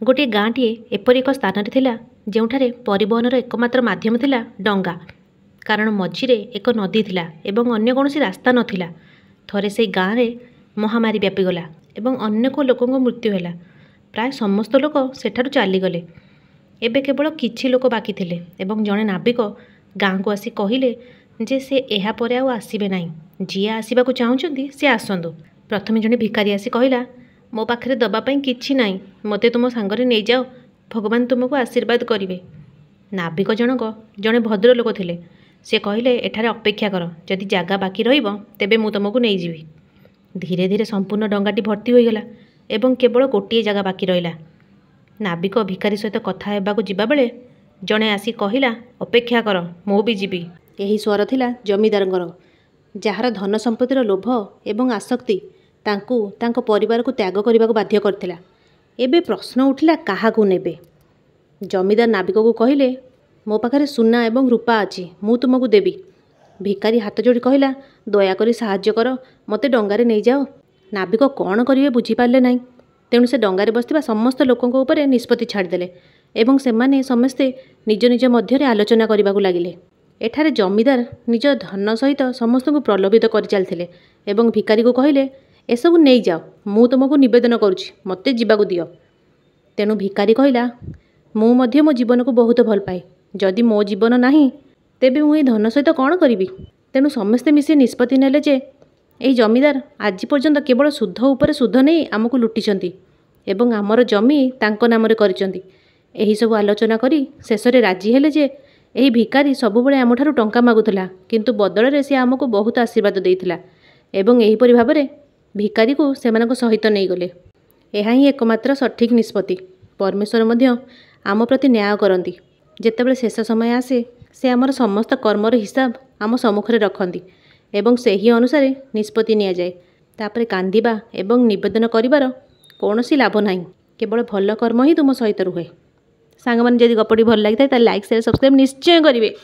गोटे गाँटीए एपरि एक स्थान थिला जोठारे परिवहनर एकमात्र माध्यम थिला डंगा। कारण मझिरे एक नदी थिला एवं अन्य कौन रास्ता नथिला। थरे से गाँव में महामारी व्यापीगला एवं अनेक लोकों मृत्यु है। प्राय समस्त लोक सेठारु चलीगले। एबे केवल किछि लोक बाकी थिले एवं जड़े नाविक गाँ को आसी कहिले जे से एहा परे आउ आसीबे नाही। जी आसीबाकु चाहुचंती से आसंतु। प्रथमे जड़े भिखारी आसी कहला, मो पाखरे दबा पई किछि नाही, मते तुम सांगरे नै जाओ, भगवान तुमको आशीर्वाद करिवे। नाविक जनक जड़े भद्र लोक थिले। से कहले, एठारे अपेक्षा कर, जदि जागा बाकी रहिबो तेबे मु तुमको नै जिवि। धीरे धीरे संपूर्ण डंगाटी भर्ती होईगला एवं केवल गोटे जगह बाकी रहिला। नाविक भिखारी सहित कथा हेबाकु जिबा बेले जड़े आसी कहला, अपेक्षा कर, मु भी जीवी। यही स्वर थिला जमीदारंगर, जार धन संपत्तिर लोभ एवं आसक्ति तांकु तांको परिवार को त्याग करने को बाध्य करथिला। एबे प्रश्न उठिला, काहाकू नेबे? जमीदार नाविक को कहले, मो पाखरे सुना एवं रूपा अछि, मु तुमको देवी। भिखारी हाथ जोड़ी कहला, दयाकरी साहाय्य कर, मते डंगारे नहीं जाओ। नाविक कौन करिवे बुझी पारले नाही। तेणु से डंगारे बसथिबा समस्त लोकों उपरे निष्पत्ति छाड़देले एवं सेमाने समस्ते निज निज मध्यरे आलोचना करबाकू लागिले। एठारे जमीदार निज धन सहित समस्त को प्रलोभित कर चलथिले एवं भिखारी को कहले, एसबू नहीं जाओ, मु तुमको निवेदन करुछि, मते जीवाकू दियो। तेणु भिखारी कहला, मु मध्य मो जीवन को बहुत भल पाए, जदि मो जीवन नाही तेबे मु ए धन सहित कौन करिवि। तेणु समस्ते मिसी निष्पत्ति नेले जे एही जमीदार आज पर्यंत केवल शुद्ध उपरे शुद्ध नहीं आमको लुटिछंती एवं आमर जमी तांको नामरे करिछंती। एही सब आलोचना करी शेषरे राजी हेले जे एही भिखारी सबुबले आमठारु टंका मागुथला, किंतु बदଳରେ से आमको बहुत आशीर्वाद देइथिला एवं एहीपरि भाबरे भिखारी को सेमानक सहित नहीं गले। एहा ही एकमात्र सठिक निष्पत्ति। परमेश्वर मध्य आम प्रति न्याय करती। जेतेबेले शेष समय आसे से आमर समस्त कर्मर हिसाब आम सम्मुखरे रखती एवं सही अनुसार निष्पत्ति निया जाए। तापरे कांदिबा एवं निवेदन करिवार कौनसी लाभ नाही, केवल भल कर्म ही तुम सहित रुहे। सांग माने जदि गपटी भल लागिथाय ताले लाइक शेयर सब्सक्राइब निश्चय करिवे।